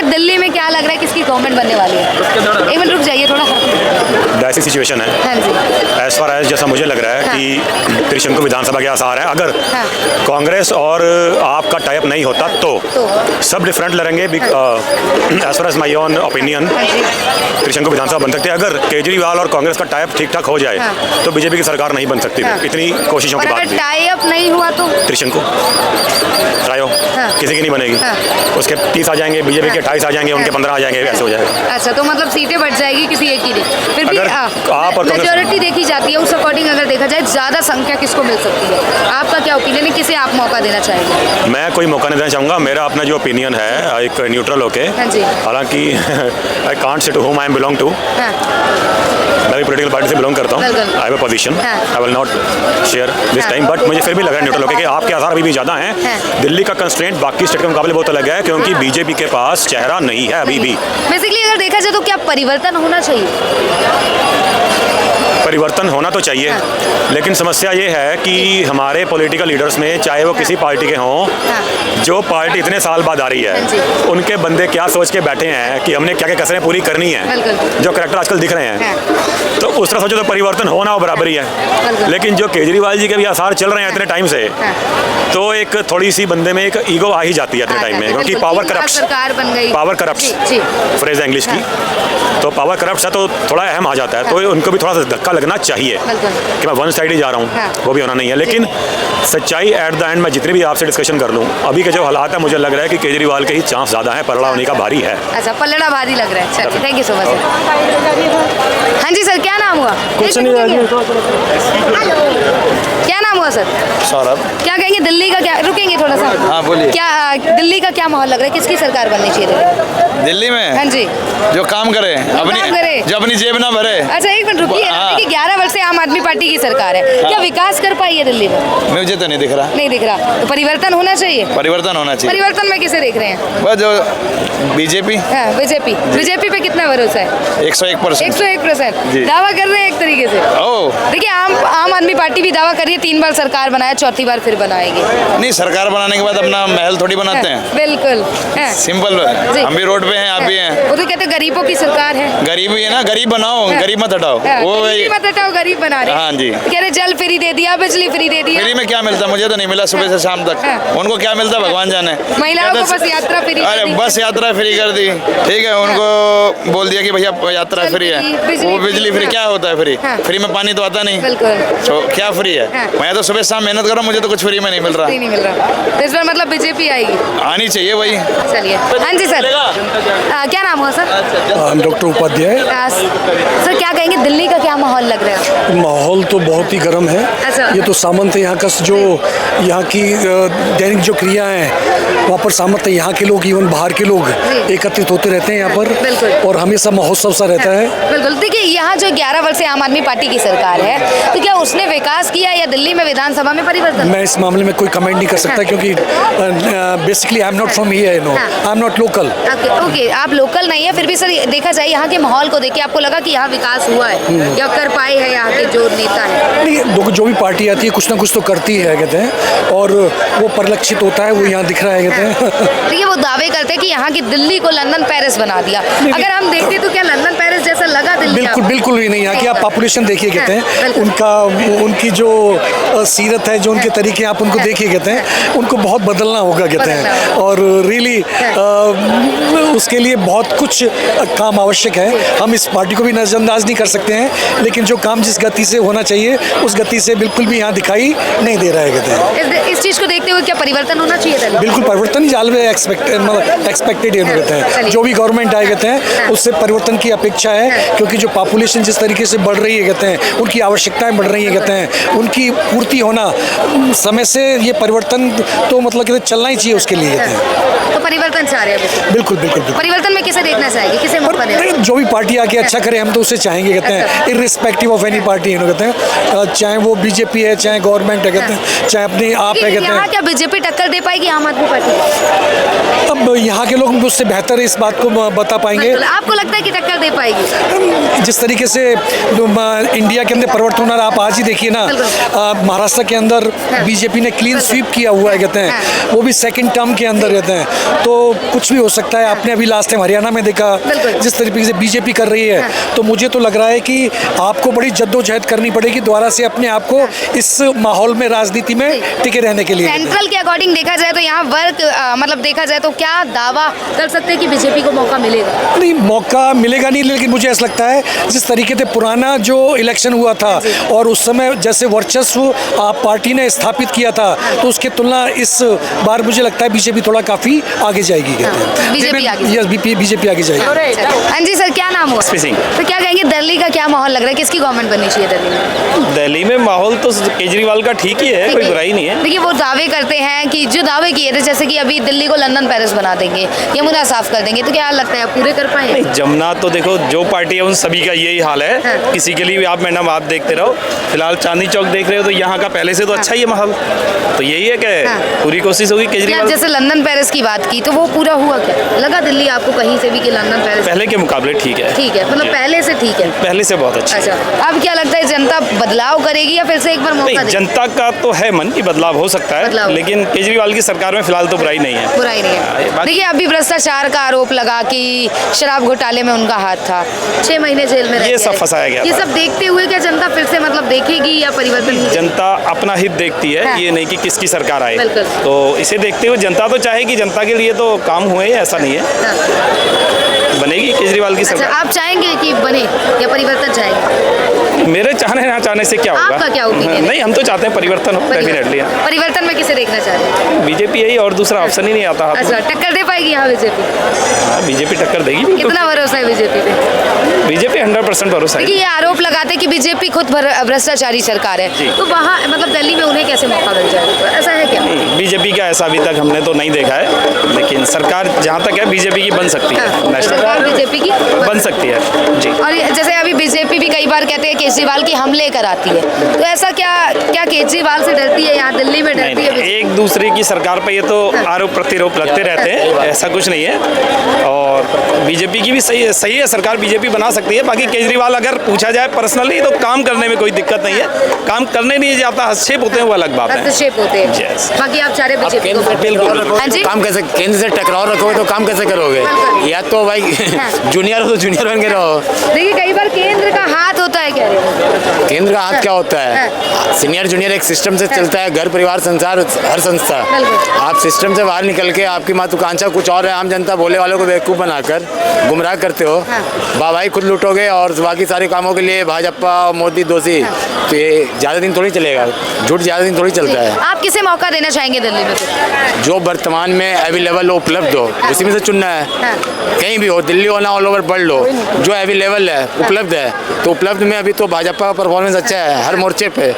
दिल्ली में क्या लग रहा है किसकी गवर्नमेंट बनने वाली है? एक मिनट रुक जाइए थोड़ा। ऐसी सिचुएशन है हाँ जी। एज फार एज जैसा मुझे लग रहा है कि त्रिशंकु विधानसभा के आसार है। अगर कांग्रेस और आपका टाइप नहीं होता तो सब डिफरेंट लड़ेंगे। As far as my own opinion त्रिशंकु विधानसभा बन सकती है। अगर केजरीवाल और कांग्रेस का टाइप ठीक ठाक हो जाए तो बीजेपी की सरकार नहीं बन सकती। इतनी कोशिशों के बाद टाई अप नहीं हुआ तो त्रिशंकु ट्राई हो किसी की नहीं बनेगी। उसके 30 आ जाएंगे, बीजेपी के 28 आ जाएंगे, उनके 15 आ जाएंगे, ऐसे हो जाएगा। अच्छा, तो मतलब सीटें बढ़ जाएगी किसी एक की नहीं। फिर भी आप और मेजॉरिटी देखी जाती है, उस अकॉर्डिंग अगर देखा जाए ज्यादा संख्या किसको मिल सकती है? आपका क्या ओपिनियन है, किसे आप मौका देना चाहेंगे? मैं कोई मौका नहीं देना चाहूँगा। मेरा अपना जो ओपिनियन है एक न्यूट्रल होके, हालांकि I can't say to whom I am belong to, मैं भी पॉलिटिकल पार्टी से बिलोंग करता हूँ। I have a position, I will not share this time, but मुझे फिर भी लग रहा है न्यूट्रल होके कि आपके आसार अभी भी ज़्यादा हैं। दिल्ली का कंस्ट्रेंट बाकी स्टेट के मुकाबले बहुत अलग है क्योंकि बीजेपी के पास चेहरा नहीं है अभी भी। बेसिकली अगर देखा जाए तो क्या परिवर्तन होना चाहिए? परिवर्तन होना तो चाहिए, लेकिन समस्या ये है कि हमारे पॉलिटिकल लीडर्स में, चाहे वो किसी पार्टी के हों, जो पार्टी इतने साल बाद आ रही है, उनके बंदे क्या सोच के बैठे हैं कि हमने क्या क्या कसरें पूरी करनी है, जो करैक्टर आजकल दिख रहे हैं, तो उस तरह सोचो तो परिवर्तन होना वो बराबर ही है। लेकिन जो केजरीवाल जी के भी आसार चल रहे हैं इतने टाइम से, तो एक थोड़ी सी बंदे में एक ईगो आ ही जाती है इतने टाइम में, क्योंकि पावर करप्ट फ्रेज है इंग्लिश की, तो पावर करप्ट है तो थोड़ा अहम आ जाता है। तो उनको भी थोड़ा सा धक्का लगना चाहिए कि मैं वन साइड ही जा रहा हूँ, वो भी होना नहीं है। लेकिन सच्चाई एट द एंड मैं जितने भी आपसे डिस्कशन कर लूँ, अभी के जो हालात है मुझे लग रहा है कि केजरीवाल के ही चांस ज़्यादा है, पलड़ा होने का भारी है। अच्छा, पलड़ा भारी लग रहा है। चलिए, थैंक यू सो मच। हाँ जी सर, क्या नाम हुआ? कुछ नहीं, क्या नाम हुआ सर? सौरभ। क्या कहेंगे दिल्ली का, क्या रुकेंगे थोड़ा सा? हाँ बोलिए। क्या दिल्ली का क्या माहौल लग रहा है, किसकी सरकार बननी चाहिए दिल्ली में? हाँ जी, जो काम करे, जो अपनी जेब ना भरे। अच्छा एक मिनट रुकिए। देखिए 11 वर्ष से आम आदमी पार्टी की सरकार है, क्या विकास कर पाई है दिल्ली में? मुझे तो नहीं दिख रहा। नहीं दिख रहा, तो परिवर्तन होना चाहिए। परिवर्तन होना चाहिए। परिवर्तन में किसे देख रहे हैं? बस जो बीजेपी। हाँ, बीजेपी पे कितना भरोसा है? 101%। 101% दावा कर रहे हैं एक तरीके से। देखिए आम आदमी पार्टी भी दावा कर रही है 3 बार सरकार बनाया, 4थी बार फिर बनाएगी। नहीं, सरकार बनाने के बाद अपना महल थोड़ी बनाते हैं। बिल्कुल सिंपल, हम भी रोड पे हैं, आप भी हैं। वो तो कहते गरीबों की सरकार है। गरीबी है ना, गरीब बनाओ, गरीब मत हटाओ। वो मत हटाओ, गरीब बना रहे। हाँ जी, कह रहे जल फ्री दे दिया, बिजली फ्री दे दिया। फ्री में क्या मिलता? मुझे तो नहीं मिला सुबह से शाम तक। उनको क्या मिलता भगवान जाने। महिलाओं को बस यात्रा फ्री। अरे बस यात्रा फ्री कर दी, ठीक है। उनको बोल दिया कि भैया यात्रा फ्री है, वो बिजली फ्री। क्या होता है फ्री? फ्री में पानी तो आता नहीं, तो क्या फ्री है? मैं तो सुबह शाम मेहनत कर रहा हूँ, मुझे तो कुछ फ्री में नहीं मिल रहा। नहीं मिल रहा। इस बार मतलब बीजेपी आएगी? आनी चाहिए वही। चलिए, हाँ जी सर, क्या नाम हुआ सर? डॉक्टर उपाध्याय। सर क्या कहेंगे दिल्ली का क्या माहौल लग रहा है? माहौल तो बहुत ही गर्म है। ये तो सामंत है यहाँ का, जो यहाँ की दैनिक जो क्रिया है वहाँ पर सामंत है। यहाँ के लोग, इवन बाहर के लोग एकत्रित होते रहते हैं यहाँ पर, और हमेशा महोत्सव सा रहता है। बिल्कुल। देखिए यहाँ जो 11 वर्ष से आम आदमी पार्टी की सरकार है, तो क्या उसने विकास किया या दिल्ली में विधानसभा में परिवर्तन? मैं इस मामले में कोई कमेंट नहीं कर सकता क्योंकि basically I am not from here, no, I am not local. Okay, आप लोकल नहीं है, फिर भी सर देखा जाए यहाँ के माहौल को देख के आपको लगा कि यहाँ विकास हुआ है या कर पाए हैं यहाँ के जो नेता है? नहीं, जो भी पार्टी आती है कुछ ना कुछ तो करती है कहते हैं, और वो परिलक्षित होता है, वो यहाँ दिख रहा है कहते हैं। देखिए वो दावे करते हैं कि यहाँ की दिल्ली को लंदन पेरिस बना दिया। अगर हम देखते तो क्या लंदन पेरिस जैसा लगा दिल्ली? बिल्कुल भी नहीं। यहाँ की आप पॉपुलेशन देखिए कहते हैं, उनकी जो सीरत है, जो उनके तरीके आप उनको देखिए कहते हैं, उनको बहुत बदलना होगा कहते हैं, और रियली उसके लिए बहुत कुछ काम आवश्यक है। हम इस पार्टी को भी नजरअंदाज नहीं कर सकते हैं, लेकिन जो काम जिस गति से होना चाहिए उस गति से बिल्कुल भी यहाँ दिखाई नहीं दे रहा है कहते हैं। इस चीज को देखते हुए क्या परिवर्तन होना चाहिए? बिल्कुल परिवर्तन ही एक्सपेक्टेड कहते हैं। जो भी गवर्नमेंट आए कहते हैं उससे परिवर्तन की अपेक्षा है, क्योंकि जो पॉपुलेशन जिस तरीके से बढ़ रही है कहते हैं, उनकी आवश्यकताएं बढ़ रही है कहते हैं, उनकी पूर्ति होना समय से, ये परिवर्तन तो मतलब कहते चलना ही चाहिए उसके लिए कहते हैं। तो परिवर्तन चाह रहे हैं? बिल्कुल। परिवर्तन में किसे देखना चाहेंगे, किसे मौका देना? जो भी पार्टी आके अच्छा करे हम तो उसे चाहेंगे कहते हैं, इर्रिस्पेक्टिव ऑफ एनी पार्टी कहते हैं, चाहे वो बीजेपी है, चाहे गवर्नमेंट है कहते हैं, चाहे अपने आप है कहते हैं। क्या बीजेपी टक्कर दे पाएगी आम आदमी पार्टी? अब यहाँ के लोग मुझसे बेहतर इस बात को बता पाएंगे। आपको लगता है कि टक्कर दे पाएगी? जिस तरीके से इंडिया के अंदर परिवर्तन हो रहा है, आप आज ही देखिए ना, महाराष्ट्र के अंदर बीजेपी ने क्लीन स्वीप किया हुआ है कहते हैं, वो भी सेकंड टर्म के अंदर कहते हैं, तो कुछ भी हो सकता है। आपने अभी लास्ट टाइम हरियाणा में देखा जिस तरीके से बीजेपी कर रही है, तो मुझे तो लग रहा है कि आपको बड़ी जद्दोजहद करनी पड़ेगी दोबारा से अपने आप को इस माहौल में, राजनीति में टिके रहने के लिए। सेंट्रल के अकॉर्डिंग देखा जाए तो यहाँ वर्क मतलब देखा जाए तो क्या दावा कर सकते हैं कि बीजेपी को मौका मिलेगा? नहीं, मौका मिलेगा नहीं, लेकिन मुझे ऐसा लगता है जिस तरीके से पुराना जो इलेक्शन हुआ था और उस समय जैसे वर्चस्व आप पार्टी ने स्थापित किया था, तो उसकी तुलना इस बार मुझे लगता है बीजेपी थोड़ा काफी आगे जाएगी। कहते हैं बीजेपी आगे, यस, बीजेपी आगे जाएगी। हाँ जी सर, क्या नाम हुआ? सिंह। तो क्या कहेंगे दिल्ली का क्या माहौल लग रहा है, किसकी गवर्नमेंट बननी चाहिए दिल्ली में? दिल्ली में माहौल तो केजरीवाल का ठीक ही है, कोई बुराई नहीं है। देखिए वो दावे करते हैं कि जो दावे किए थे, जैसे कि अभी दिल्ली को लंदन पेरिस बना देंगे, यमुना साफ कर देंगे, तो क्या लगता है पूरे कर पाएंगे? नहीं, जमुना तो देखो जो पार्टी है उन सभी का यही हाल है। किसी के लिए भी आप मैडम आप देखते रहो, फिलहाल चांदनी चौक देख रहे हो तो यहाँ का पहले से तो अच्छा ही है माहौल, तो यही है कि पूरी कोशिश होगी केजरीवाल। जैसे लंदन पेरिस की बात की तो वो पूरा हुआ क्या? लगा दिल्ली आपको कहीं से भी कि लंदन पेरिस पहले के मुकाबले ठीक है? ठीक है, मतलब पहले से ठीक है, पहले से बहुत अच्छा। अच्छा, अब क्या लगता है जनता बदलाव करेगी या फिर से एक बार मौका नहीं, देगी? जनता का तो है मन की बदलाव हो सकता है, लेकिन केजरीवाल की सरकार में फिलहाल तो बुराई नहीं है। बुराई नहीं है। देखिए अभी भ्रष्टाचार का आरोप लगा कि शराब घोटाले में उनका हाथ था, 6 महीने जेल में ये सब फंसाया गया ये था। सब देखते हुए क्या जनता फिर से मतलब देखेगी या परिवर्तन होगी? जनता अपना हित देखती है, ये नहीं कि किसकी सरकार आए, बिल्कुल। तो इसे देखते हुए जनता तो चाहेगी, जनता के लिए तो काम हुए, ऐसा नहीं है, बनेगी केजरीवाल की अच्छा, सरकार। आप चाहेंगे कि बने या परिवर्तन चाहेंगे? मेरे चाहने ना चाहने से क्या होगा? आपका क्या ओपिनियन है? नहीं, हम तो चाहते हैं परिवर्तन हो, डेफिनेटली। परिवर्तन में किसे देखना चाह रहे हैं? बीजेपी यही, और दूसरा ऑप्शन ही नहीं आता। अच्छा, टक्कर दे पाएगी यहाँ बीजेपी? बीजेपी टक्कर देगी बिल्कुल। कितना भरोसा है बीजेपी पे? बीजेपी 100% भरोसा है। देखिए ये आरोप लगाते कि बीजेपी खुद भ्रष्टाचारी सरकार है, तो वहाँ मतलब दिल्ली में उन्हें कैसे मौका मिल जाएगा, ऐसा है क्या? बीजेपी का ऐसा अभी तक हमने तो नहीं देखा है, लेकिन सरकार जहाँ तक है बीजेपी की बन सकती है, सरकार बीजेपी की बन सकती है जी। और जैसे अभी बीजेपी भी कई बार कहते हैं केजरीवाल की हमले कराती है, तो ऐसा क्या केजरीवाल से डरती है यहाँ दिल्ली में डरती है? एक दूसरे की सरकार पे ये तो आरोप प्रत्यारोप लगते रहते हैं, ऐसा कुछ नहीं है। और बीजेपी की भी सही है सरकार बीजेपी बना सकती है। बाकी केजरीवाल अगर पूछा जाए पर्सनली तो काम करने में कोई दिक्कत नहीं है, काम करने नहीं जाता, हस्तक्षेप होते हैं वो अलग बात है। हस्तक्षेप होते हैं, Yes। बाकी आप चाह रहे बीजेपी को? बिल्कुल। हाँ जी? काम कैसे, केंद्र से टकराव रखोगे तो काम कैसे करोगे? या तो भाई जूनियर हो तो जूनियर बन के रहो। देखिए कई बार केंद्र का हाथ होता है, कह रहे हैं। केंद्र का हाथ क्या होता है? सीनियर जूनियर एक सिस्टम से चलता है, घर परिवार संसार हर संस्था। आप सिस्टम से बाहर निकल के आपकी महत्वाकांक्षा कुछ और है, आम जनता बोले वालों को बेवकूफ़ बनाकर गुमराह करते हो, वाहवाही खुद लूटोगे और बाकी सारे कामों के लिए भाजपा और मोदी दोषी, तो ये ज़्यादा दिन थोड़ी चलेगा, झूठ ज़्यादा दिन थोड़ी चलता है। आप किसे मौका देना चाहेंगे दिल्ली में? जो वर्तमान में अवेलेबल हो, उपलब्ध हो, उसी में से चुनना है। कहीं भी हो, दिल्ली हो ना, ऑल ओवर वर्ल्ड हो, जो अवेलेबल है उपलब्ध है, तो उपलब्ध में अभी तो भाजपा का परफॉर्मेंस अच्छा है हर मोर्चे पे।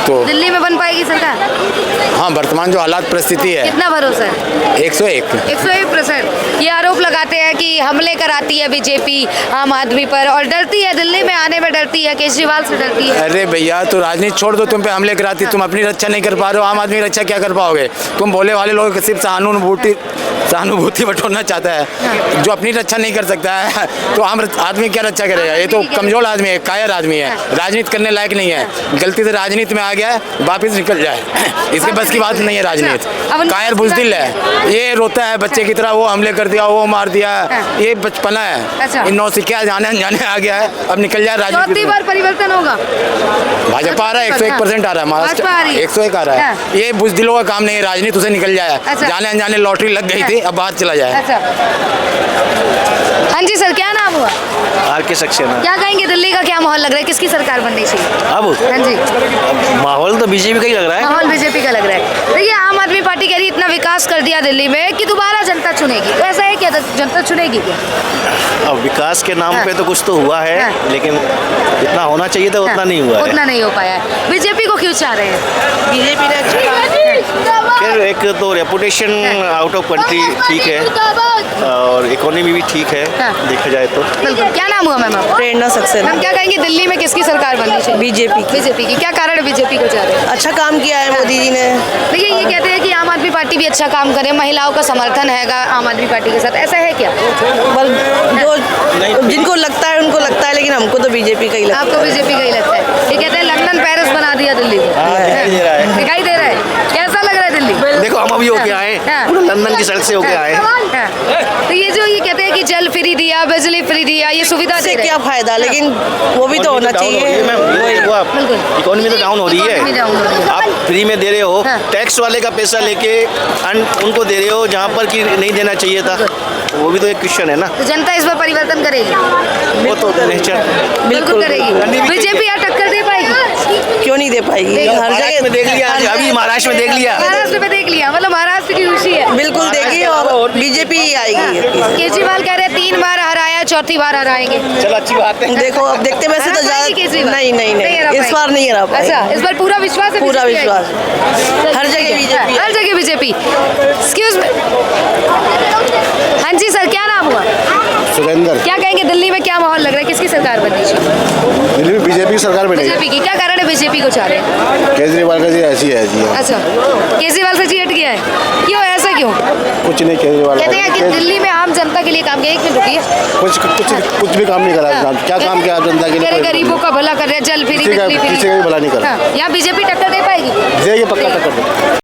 तो दिल्ली में बन पाएगी सरकार? हाँ, वर्तमान जो हालात परिस्थिति है, कितना भरोसा है? 101%। ये आरोप लगाते हैं कि हमले कराती है बीजेपी आम आदमी पर और डरती है, दिल्ली में आने में डरती है, केजरीवाल से डरती है। अरे भैया, तो राजनीति छोड़ दो, तुम पे हमले कराती, तुम अपनी रक्षा नहीं कर पा रहे हो, आम आदमी की रक्षा क्या कर पाओगे? तुम भोले वाले लोग सिर्फ सहानुभूति बटोरना चाहता है, जो अपनी रक्षा नहीं कर सकता है तो आम आदमी क्या रक्षा करेगा? ये तो कमजोर आदमी है, कायर आदमी है, राजनीति करने लायक नहीं है, गलती से राजनीति में आ गया है, वापिस निकल जाए, इसके बस की बात नहीं है राजनीति। कायर बुजदिल है, ये रोता है बच्चे की तरह, वो हमले कर दिया, वो मार दिया, ये बचपना है, इन नौसिखिया जाने अनजाने आ गया है, अब निकल जाए राजनीति। चौथी बार परिवर्तन होगा? भाजपा आ रहा है, 101% आ रहा है, महाराष्ट्र 101 आ रहा है। ये बुजदिलों का काम नहीं है, राजनीति उसे निकल जाए, जाने अनजाने लॉटरी लग गई थी, अब बाहर चला जाए। हाँ जी सर, क्या नाम हुआ? आर.के. सक्सेना। क्या कहेंगे दिल्ली का क्या माहौल लग रहा है, किसकी सरकार बननी चाहिए अब हाँ जी? माहौल तो बीजेपी का ही लग रहा है। माहौल बीजेपी का लग रहा है। देखिए आम आदमी पार्टी कह रही इतना विकास कर दिया दिल्ली में कि दोबारा जनता चुनेगी, तो ऐसा है क्या जनता चुनेगी क्या? अब विकास के नाम पे तो कुछ तो हुआ है, लेकिन जितना होना चाहिए था उतना नहीं हुआ है। उतना नहीं हो पाया है। बीजेपी को क्यों चाह रहे हैं? बीजेपी ने फिर एक तो रेपुटेशन आउट ऑफ कंट्री ठीक है और इकोनॉमी भी ठीक है देखा जाए तो। बिल्कुल। क्या नाम हुआ मैम आपका? प्रेरणा सक्सेना। हम क्या कहेंगे दिल्ली में किसकी सरकार बननी चाहिए? बीजेपी की। क्या कारण है बीजेपी को चाह रहे हैं? अच्छा काम किया है मोदी जी ने। देखिए ये कहते हैं कि आम आदमी पार्टी भी अच्छा काम करे, महिलाओं का समर्थन हैगा आम आदमी पार्टी के साथ, ऐसा है क्या? बल जो जिनको लगता है उनको लगता है, लेकिन हमको तो बीजेपी का ही लगता है। आपको बीजेपी का ही लगता है? ये कहते हैं लंदन पेरिस बना दिया दिल्ली को। दिखाई दे रहा है। दिखाई दे रहा है। कैसा लग रहा है है दिल्ली? देखो हम अभी होके आए हाँ। पूरा लंदन की सड़क से होके आए। हाँ। तो ये जो ये कहते हैं कि जल फ्री दिया, बिजली फ्री दिया, ये सुविधा दे इससे रहे क्या हैं। फायदा, लेकिन वो भी तो होना चाहिए। बिल्कुल। इकोनॉमी तो डाउन हो रही Economy down हो रही है। है। आप फ्री में दे रहे हो, हाँ। टैक्स वाले का पैसा लेके उनको दे रहे हो जहाँ पर कि नहीं देना चाहिए था। वो भी तो एक क्वेश्चन है ना। तो जनता इस पर परिवर्तन करेगी? वो तो नेचर बिल्कुल करेगी। करनी भी बीजेपी यहाँ टक्कर दे पाएगी? क्यों नहीं दे पाएगी? देगी। हर महाराष्ट्र में देख लिया, अभी महाराष्ट्र में देख लिया। महाराष्ट्र में देख लिया, मतलब महाराष्ट्र की खुशी है। बिल्कुल देगी और बीजेपी ही आएगी। केजरीवाल कह रहे हैं 3 बार हराया, चौथी बार हराएंगे। चलो अच्छी बात है। देखो अब देखते वैसे तो हरा पाएगी ज्यादा केजरीवाल? नहीं नहीं हरा नहीं इस पाएगी। बार नहीं हरा पाएगी। अच्छा, इस बार पूरा विश्वास है? पूरा BJP आएगी? विश्वास। हर जगह बीजेपी। हर जगह बीजेपी। Excuse me. हाँ जी सर, क्या नाम हुआ? सुरेंद्र। क्या कहेंगे, दिल्ली में क्या माहौल लग रहा है, किसकी सरकार बननी चाहिए? दिल्ली में बीजेपी की सरकार बनेगी। बीजेपी की। क्या कारण है बीजेपी को चाह रहे हैं? केजरीवाल का जी ऐसी है जी। अच्छा, केजरीवाल से जी हट गया है, क्यों, ऐसा क्यों? कुछ नहीं केजरीवाल कहते हैं कि दिल्ली में आम जनता के लिए काम किया। एक मिनट रुकिए। कुछ भी काम नहीं करा। क्या काम किया आप जनता के कह रहे लिए? गरीबों का भला कर रहे हैं, जल फ्री, किसी का बिजली फ्री। भी भला नहीं करा। हाँ, यहाँ बीजेपी टक्कर दे पाएगी? ये पक्का टक्कर।